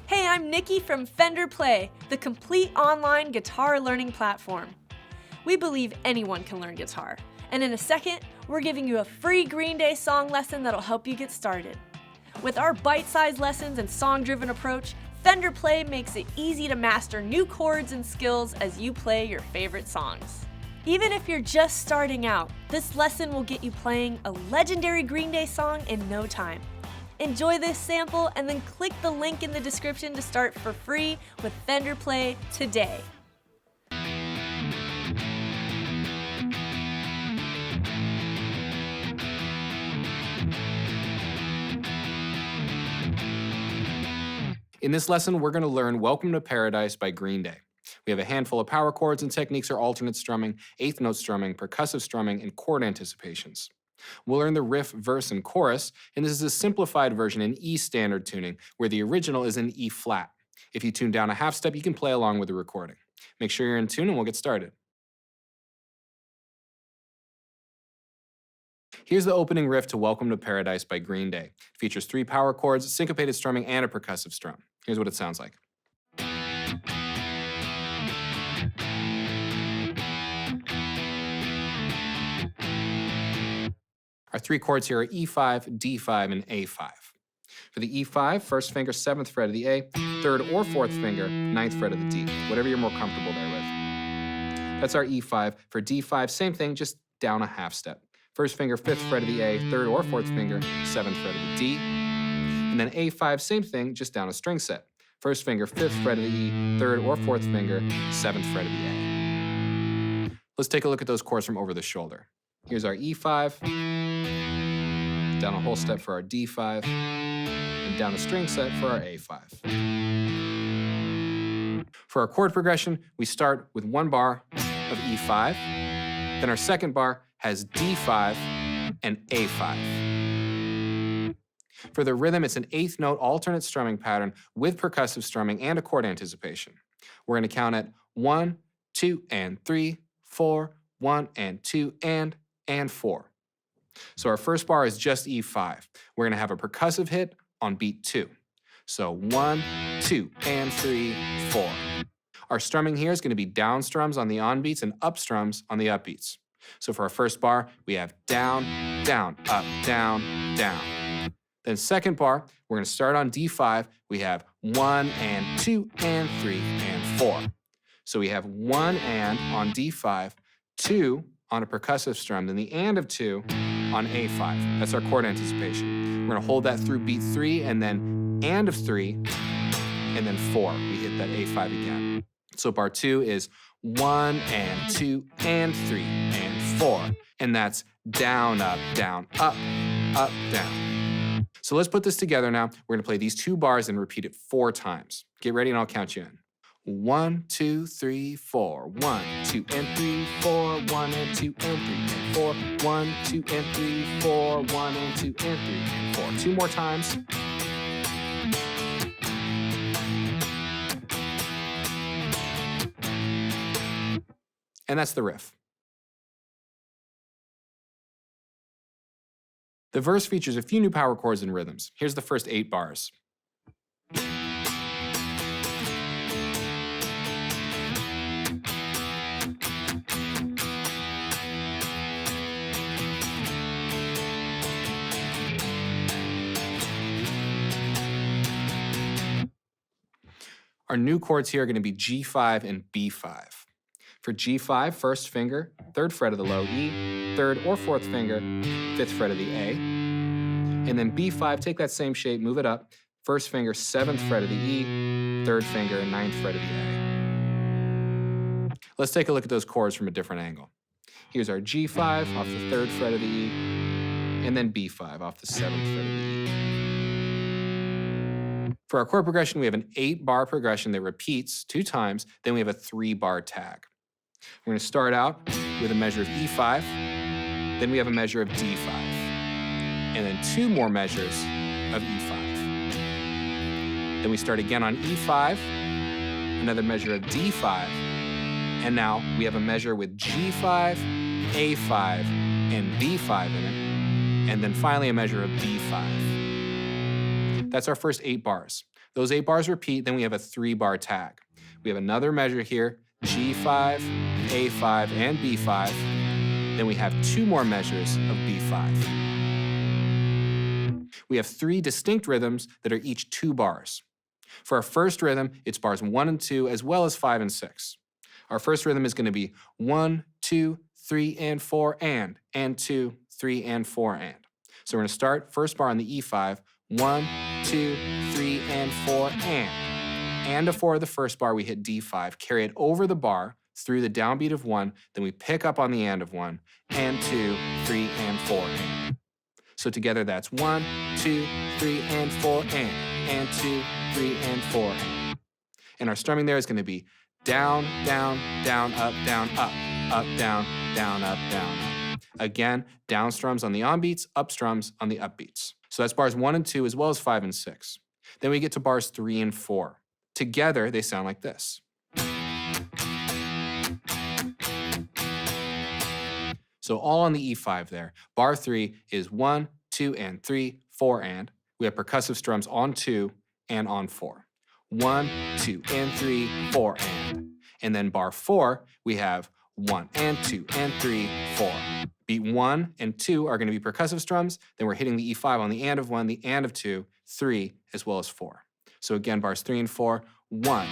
Hey, I'm Nikki from Fender Play, the complete online guitar learning platform. We believe anyone can learn guitar, and in a second, we're giving you a free Green Day song lesson that'll help you get started. With our bite-sized lessons and song-driven approach, Fender Play makes it easy to master new chords and skills as you play your favorite songs. Even if you're just starting out, this lesson will get you playing a legendary Green Day song in no time. Enjoy this sample and then click the link in the description to start for free with Fender Play today. In this lesson, we're going to learn Welcome to Paradise by Green Day. We have a handful of power chords, and techniques are alternate strumming, eighth note strumming, percussive strumming, and chord anticipations. We'll learn the riff, verse, and chorus, and this is a simplified version in E standard tuning, where the original is in E flat. If you tune down a half step, you can play along with the recording. Make sure you're in tune and we'll get started. Here's the opening riff to Welcome to Paradise by Green Day. It features 3 power chords, syncopated strumming, and a percussive strum. Here's what it sounds like. Our 3 chords here are E5, D5, and A5. For the E5, first finger, 7th fret of the A, 3rd or 4th finger, 9th fret of the D, whatever you're more comfortable there with. That's our E5. For D5, same thing, just down a half step. First finger, 5th fret of the A, 3rd or 4th finger, 7th fret of the D. And then A5, same thing, just down a string set. First finger, 5th fret of the E, 3rd or 4th finger, 7th fret of the A. Let's take a look at those chords from over the shoulder. Here's our E5, down a whole step for our D5, and down a string set for our A5. For our chord progression, we start with 1 bar of E5, then our second bar has D5 and A5. For the rhythm, it's an 8th note alternate strumming pattern with percussive strumming and a chord anticipation. We're going to count at 1, 2, and 3, 4, 1, and 2, and 4. So our first bar is just E5. We're going to have a percussive hit on beat 2. So 1, 2, and 3, 4. Our strumming here is going to be down strums on the on beats and up strums on the upbeats. So for our first bar, we have down, down, up, down, down. Then second bar, we're going to start on D5. We have 1 and 2 and 3 and 4. So we have 1 and on D5, 2 on a percussive strum, then the and of 2 on A5. That's our chord anticipation. We're going to hold that through beat 3 and then and of 3 and then 4. We hit that A5 again. So bar 2 is 1 and 2 and 3 and 4. And that's down, up, down, up, down. So let's put this together now. We're going to play these 2 bars and repeat it 4 times. Get ready and I'll count you in. 1, 2, 3, 4. 1, 2, and 3, 4. 1 and 2 and 3 and 4. 1, 2, and 3, 4. 1 and 2 and 3 and 4. 2 more times. And that's the riff. The verse features a few new power chords and rhythms. Here's the first 8 bars. Our new chords here are going to be G5 and B5. For G5, first finger, 3rd fret of the low E, 3rd or 4th finger, 5th fret of the A. And then B5, take that same shape, move it up. First finger, 7th fret of the E, 3rd finger, 9th fret of the A. Let's take a look at those chords from a different angle. Here's our G5 off the 3rd fret of the E, and then B5 off the 7th fret of the E. For our chord progression, we have an 8-bar progression that repeats 2 times, then we have a 3-bar tag. We're going to start out with a measure of E5, then we have a measure of D5, and then 2 more measures of E5. Then we start again on E5, another measure of D5, and now we have a measure with G5, A5, and B5 in it, and then finally a measure of B5. That's our first 8 bars. Those 8 bars repeat, then we have a 3-bar tag. We have another measure here, G5, A5, and B5. Then we have 2 more measures of B5. We have 3 distinct rhythms that are each 2 bars. For our first rhythm, it's bars 1 and 2, as well as 5 and 6. Our first rhythm is going to be 1, 2, 3, and 4, and 2, 3, and 4, and. So we're going to start first bar on the E5, 1, 2, 3, and 4, and before the first bar, we hit D5, carry it over the bar through the downbeat of 1, then we pick up on the and of 1, and 2, 3, and 4, and. So together that's 1, 2, 3, and 4, and 2, 3, and 4, and. And our strumming there is going to be down, down, down, up, down, up, down, down, up, down, up. Again, down strums on the onbeats, up strums on the upbeats. So that's bars 1 and 2, as well as 5 and 6. Then we get to bars 3 and 4. Together, they sound like this. So all on the E5 there. Bar 3 is 1, 2, and 3, 4, and. We have percussive strums on 2 and on 4. 1, 2, and 3, 4, and. And then bar 4, we have 1 and 2 and 3, 4. Beat 1 and 2 are going to be percussive strums. Then we're hitting the E5 on the and of 1, the and of 2, 3, as well as 4. So again, bars 3 and 4, 1,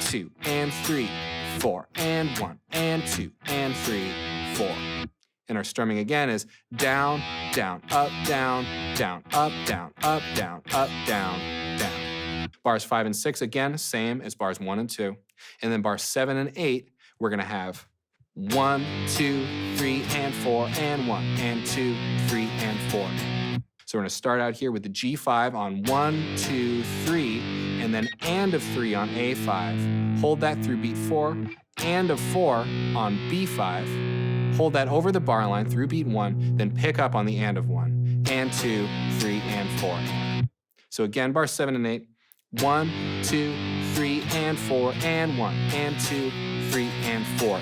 2, and 3, 4, and 1, and 2, and 3, 4. And our strumming again is down, down, up, down, down, up, down, up, down, up, down, down. Bars 5 and 6, again, same as bars 1 and 2. And then bars 7 and 8, we're going to have 1, 2, 3, and 4, and 1, and 2, 3, and 4. So we're going to start out here with the G5 on 1, 2, 3, and then and of 3 on A5. Hold that through beat 4, and of 4 on B5. Hold that over the bar line through beat 1, then pick up on the and of 1, and 2, 3, and 4. So again, bars 7 and 8, 1, 2, 3, and 4, and 1, and 2, 3, and 4.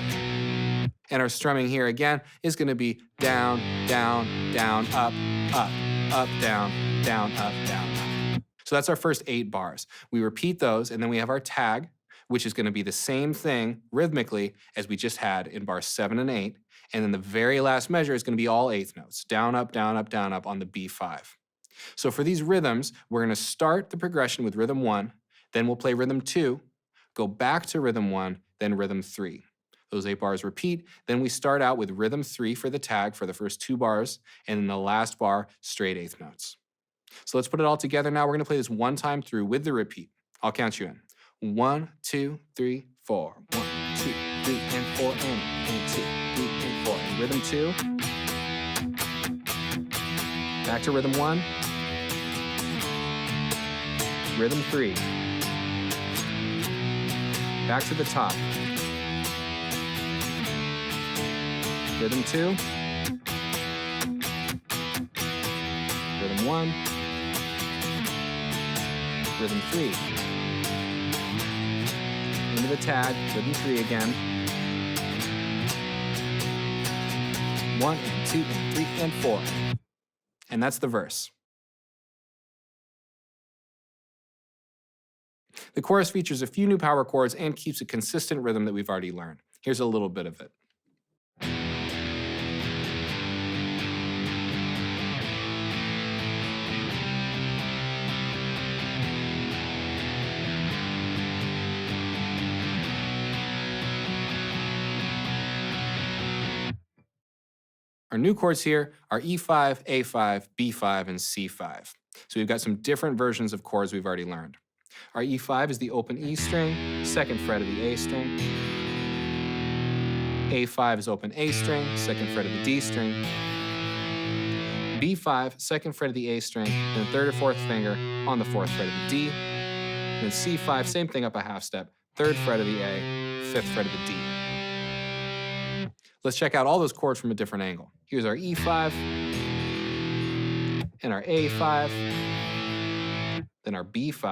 And our strumming here again is going to be down, down, down, up, up, up, down, down, up, down, up. So that's our first 8 bars. We repeat those, and then we have our tag, which is going to be the same thing rhythmically as we just had in bars 7 and 8. And then the very last measure is going to be all 8th notes, down, up, down, up, down, up on the B5. So for these rhythms, we're going to start the progression with rhythm 1, then we'll play rhythm 2, go back to rhythm 1, then rhythm 3. Those 8 bars repeat. Then we start out with rhythm 3 for the tag for the first 2 bars, and then the last bar, straight 8th notes. So let's put it all together now. We're going to play this one time through with the repeat. I'll count you in. 1, 2, 3, 4. 1, 2, 3, and 4, and 2, 3, and 4. And rhythm 2. Back to rhythm 1. Rhythm 3. Back to the top. Rhythm 2. Rhythm 1. Rhythm 3. Into the tag, rhythm 3 again. 1 and 2 and 3 and 4. And that's the verse. The chorus features a few new power chords and keeps a consistent rhythm that we've already learned. Here's a little bit of it. Our new chords here are E5, A5, B5, and C5. So we've got some different versions of chords we've already learned. Our E5 is the open E string, 2nd fret of the A string. A5 is open A string, 2nd fret of the D string. B5, 2nd fret of the A string, then 3rd or 4th finger on the 4th fret of the D. Then C5, same thing up a half step, 3rd fret of the A, 5th fret of the D. Let's check out all those chords from a different angle. Here's our E5, and our A5, then our B5,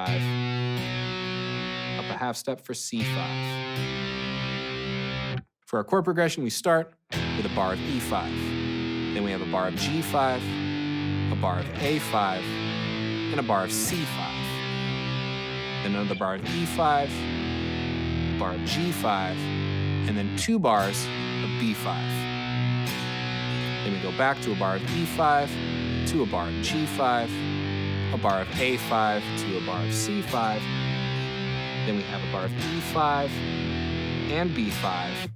up a half step for C5. For our chord progression, we start with a bar of E5. Then we have a bar of G5, a bar of A5, and a bar of C5. then another bar of E5, a bar of G5, and then 2 bars of B5. Then we go back to a bar of E5, to a bar of G5, a bar of A5, to a bar of C5. Then we have a bar of E5 and B5.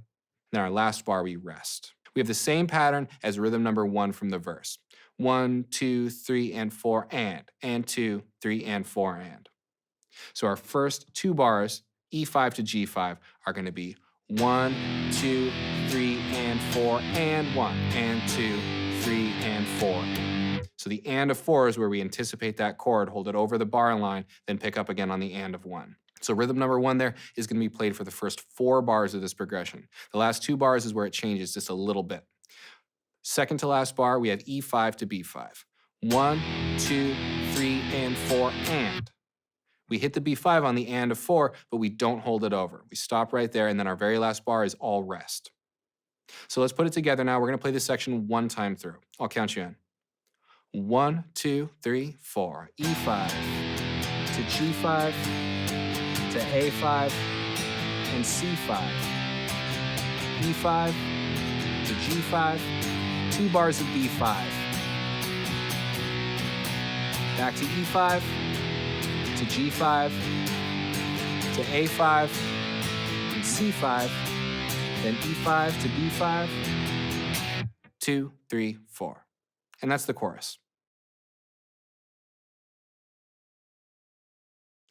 Then our last bar, we rest. We have the same pattern as rhythm number 1 from the verse. 1, 2, 3, and 4, and 2, 3, and 4, and. So our first 2 bars, E5 to G5, are going to be 1, 2, 3, and 4, and 1, and 2, 3, and 4. So the and of 4 is where we anticipate that chord, hold it over the bar line, then pick up again on the and of 1. So rhythm number 1 there is going to be played for the first 4 bars of this progression. The last 2 bars is where it changes just a little bit. Second to last bar, we have E5 to B5. 1, 2, 3, and 4, and. We hit the B5 on the and of 4, but we don't hold it over. We stop right there, and then our very last bar is all rest. So let's put it together now. We're going to play this section 1 time through. I'll count you in. 1, 2, 3, 4. E5 to G5 to A5 and C5. E5 to G5, 2 bars of B5. Back to E5 to G5 to A5 and C5, then E5 to B5, 2, 3, 4. And that's the chorus.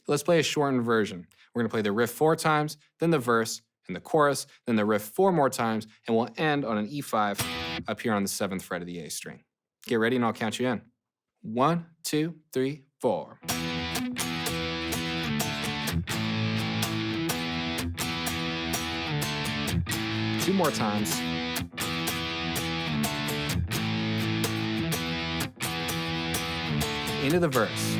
Let's play a shortened version. We're going to play the riff 4 times, then the verse, and the chorus, then the riff 4 more times, and we'll end on an E5 up here on the 7th fret of the A string. Get ready and I'll count you in. 1, 2, 3, 4. Two more times. Into the verse.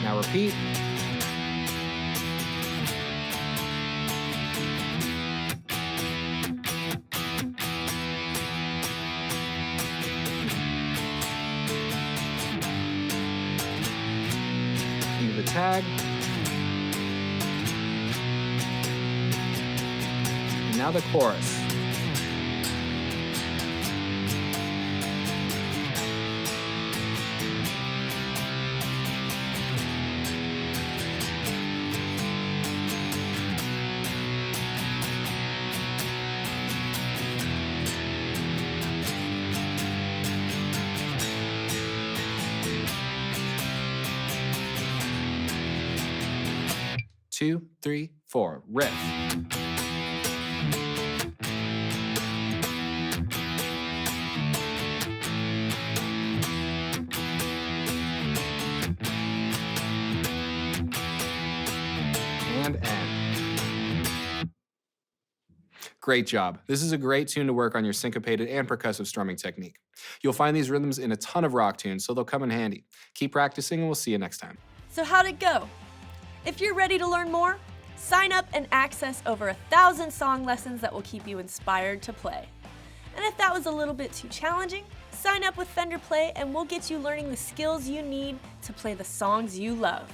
Now repeat. Into the tag. And now the chorus. Two, three, four, riff. And end. Great job. This is a great tune to work on your syncopated and percussive strumming technique. You'll find these rhythms in a ton of rock tunes, so they'll come in handy. Keep practicing and we'll see you next time. So how'd it go? If you're ready to learn more, sign up and access over 1,000 song lessons that will keep you inspired to play. And if that was a little bit too challenging, sign up with Fender Play and we'll get you learning the skills you need to play the songs you love.